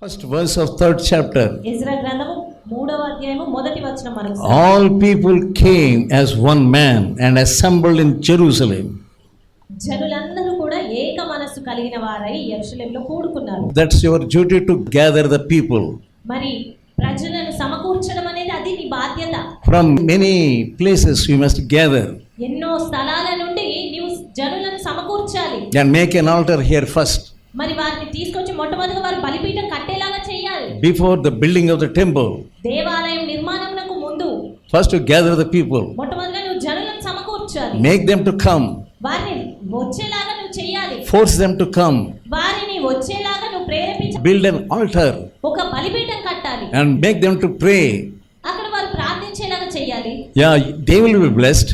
First verse of third chapter. Ezra గ్రంథము 3వ అధ్యాయము మొదటి వచనం మనకు. All people came as one man and assembled in Jerusalem. జనులందరూ కూడా ఏక మనస్సు కలిగిన వారై యెరూషలేములో కూడుకున్నారు. That's your duty to gather the people. మరి ప్రజలను సమకూర్చడం అనేది అది నీ బాధ్యత. From many places you must gather. ఎన్నో స్థలాల నుండి నీవు జనులను సమకూర్చాలి. And make an altar here first. మరి వారిని తీసుకొచ్చి మొట్టమొదటిగా వారు బలిపీఠం కట్టేలాగా చేయాలి. Before the building of the temple. దేవాలయం నిర్మాణమునకు ముందు First to gather the people. మొట్టమొదటిగా నువ్వు జనులను సమకూర్చాలి. Make them to come. వారిని వచ్చేలాగా నువ్వు చేయాలి. Force them to come. వారిని వచ్చేలాగా నువ్వు ప్రేరేపించాలి. Build an altar. ఒక బలిపీఠం కట్టాలి. And make them to pray. అక్కడ వారు ప్రార్థించేలాగా చేయాలి. Yeah, they will be blessed.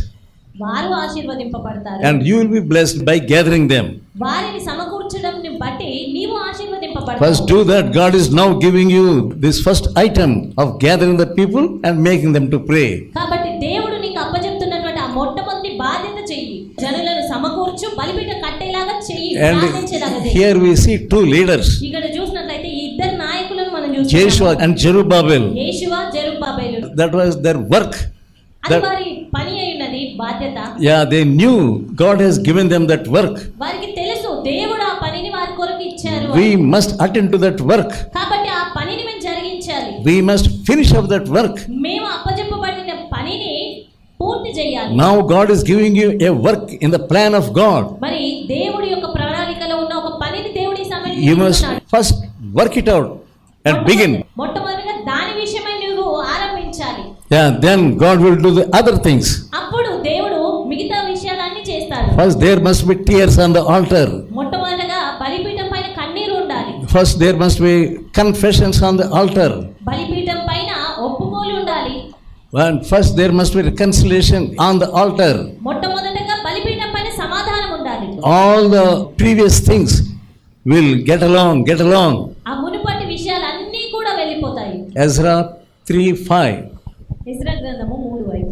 వారు ఆశీర్వదింపబడతారు. And you will be blessed by gathering them. వారిని సమకూర్చడంని బట్టి నీవు ఆశీర్వదింపబడతావు. First do that. God is now giving you this first item of gathering the people and making them to pray. కాబట్టి దేవుడు నీకు అప్పచెప్తున్నటువంటి ఆ మొట్టమొదటి బాధ్యత చెయ్యి. జనులను సమకూర్చు, బలిపీఠం కట్టేలాగా చెయ్యి, ప్రార్థించేలాగా చెయ్యి. Here we see two leaders. ఇక్కడ చూసినట్లయితే ఈ ఇద్దరు నాయకులను మనం చూస్తున్నాం. Joshua and Zerubbabel. యేషువ, Zerubbabel. That was their work. అది వారి పని అయినది, బాధ్యత. Yeah, they knew God has given them that work. వారికి తెలుసు దేవుడు ఆ పనిని వారి కొరకు ఇచ్చారు. We must attend to that work. కాబట్టి ఆ పనిని మేము జరిగించాలి. We must finish up that work. మేము అప్పజెప్పబడిన పనిని పూర్తి చేయాలి. Now God is giving you a work in the plan of God. మరి దేవుడి యొక్క ప్రణాళికలో ఉన్న ఒక పనిని దేవుడి సమయంలో You must first work it out and begin. మొట్టమొదటిగా దాని విషయమై నువ్వు ఆరంభించాలి. Yeah, then God will do the other things. అప్పుడు దేవుడు మిగతా విషయాలన్నీ చేస్తాడు. First there must be tears on the altar. మొట్టమొదటిగా బలిపీఠం పైన కన్నీరు ఉండాలి. First there must be confessions on the altar. బలిపీఠం పైన ఒప్పుకోలు ఉండాలి. And first there must be reconciliation on the altar. మొట్టమొదటిగా బలిపీఠం పైన సమాధానం ఉండాలి. All the previous things will get along. ఆ మునుపటి విషయాలన్నీ కూడా వెళ్ళిపోతాయి. Ezra 3:5. ఎజ్రా గ్రంథము 3:5.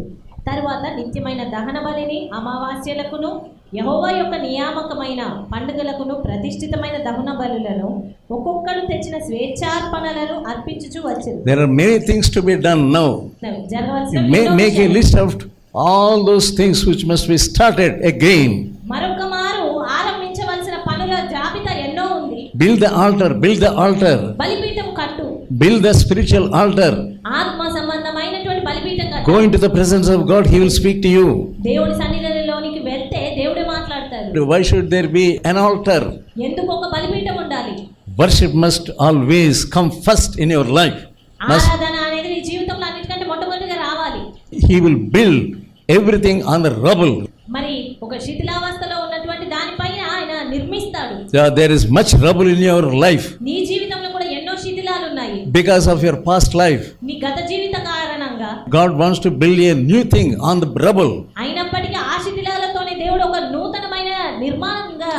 తరువాత నిత్యమైన దహన బలిని, అమావాస్యలకును, యెహోవా యొక్క నియామకమైన పండుగలకును, ప్రతిష్ఠితమైన దహన బలులను, ఒక్కొక్కడు తెచ్చిన స్వేచ్ఛార్పణలను అర్పించుచు వచ్చెను. There are many things to be done now. Make a list of all those things which must be started again. మరొక మారు ఆరంభించవలసిన పనుల జాబితా ఎన్నో ఉంది. Build the altar. బలిపీఠం కట్టు. Build the spiritual altar. ఆత్మ సంబంధమైనటువంటి బలిపీఠం కట్టు. Go into the presence of God. He will speak to you. దేవుడి సన్నిధిలోనికి వెళ్తే దేవుడే మాట్లాడతాడు. Why should there be an altar? ఎందుకు ఒక బలిపీఠం ఉండాలి? Worship must always come first in your life. ఆరాధన అనేది నీ జీవితంలో అన్నిటికంటే మొట్టమొదటిగా రావాలి. He will build everything on the rubble. మరి ఒక శిథిలావస్థలో ఉన్నటువంటి దానిపైన ఆయన నిర్మిస్తాడు. There is much rubble in your life. నీ జీవితంలో కూడా ఎన్నో శిథిలాలు ఉన్నాయి. Because of your past life. నీ గత జీవిత కారణంగా God wants to build a new thing on the rubble. అయినప్పటికీ ఆ శిథిలాలతోనే దేవుడు ఒక నూతనమైన నిర్మాణంగా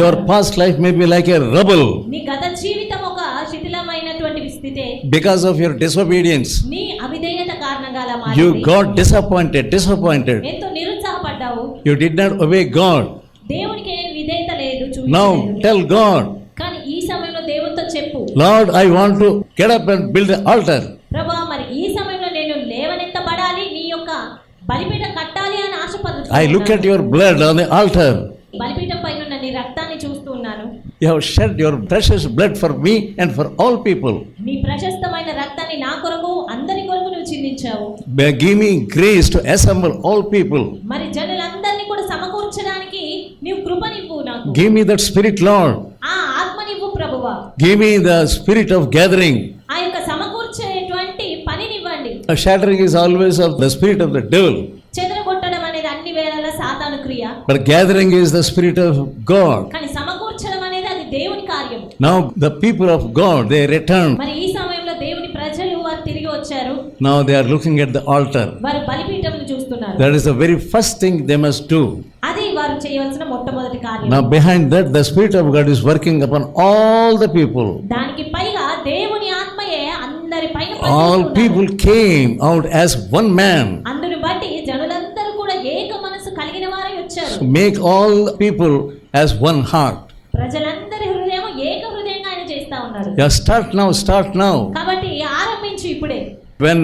Your past life may be like a rubble. నీ గత జీవితం ఒక శిథిలమైనటువంటి స్థితే. Because of your disobedience. నీ అవిధేయత కారణంగా అలా మారింది. You got disappointed. ఎంతో నిరుత్సాహపడ్డావు. You did not obey God. దేవునికి విధేయత లేదు. Now tell God. కానీ ఈ సమయంలో దేవునితో చెప్పు. Lord, I want to get up and build the altar. ప్రభువా, మరి ఈ సమయంలో నేను లేవనెత్తబడాలి, నీ యొక్క బలిపీఠం కట్టాలి అని ఆశపడుతున్నాను. I look at your blood on the altar. బలిపీఠం పైన ఉన్న నీ రక్తాన్ని చూస్తూ ఉన్నాను. You have shed your precious blood for me and for all people. నీ ప్రశస్తమైన రక్తాన్ని నా కొరకు, అందరి కొరకు నువ్వు చిందించావు. Give me grace to assemble all people. మరి జనులందరినీ కూడా సమకూర్చడానికి నీవు కృపనివ్వు నాకు. Give me that spirit, Lord. ఆ ఆత్మనివ్వు ప్రభువా. Give me the spirit of gathering. ఆ యొక్క సమకూర్చేటువంటి పనినివ్వండి. Shattering is always of the spirit of the devil. చెదరగొట్టడం అనేది అన్ని వేళలా సాతాను క్రియ. But gathering is the spirit of God. కానీ సమకూర్చడం అనేది అది దేవుని కార్యం. Now the people of God, they return. మరి ఈ సమయంలో దేవుని ప్రజలు వారు తిరిగి వచ్చారు. Now they are looking at the altar. వారు బలిపీఠంను చూస్తున్నారు. That is the very first thing they must do. అది వారు చేయవలసిన మొట్టమొదటి కార్యం. Now behind that the spirit of God is working upon all the people. దానికి పైగా దేవుని ఆత్మయే అందరిపైన All people came out as one man. అందుని బట్టి జనులందరూ కూడా ఏక మనసు కలిగిన వారై వచ్చారు. So make all people as one heart. ప్రజలందరి హృదయం ఏక హృదయంగా ఆయన చేస్తా ఉన్నారు. Yeah, start now. కాబట్టి ఆరంభించు ఇప్పుడే. When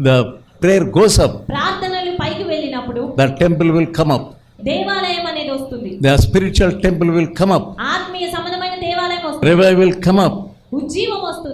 the prayer goes up, ప్రార్థనలు పైకి వెళ్ళినప్పుడు the temple will come up. దేవాలయం అనేది వస్తుంది. The spiritual temple will come up. ఆత్మీయ సంబంధమైన దేవాలయం వస్తుంది. Revival will come up. ఉజ్జీవం వస్తుంది.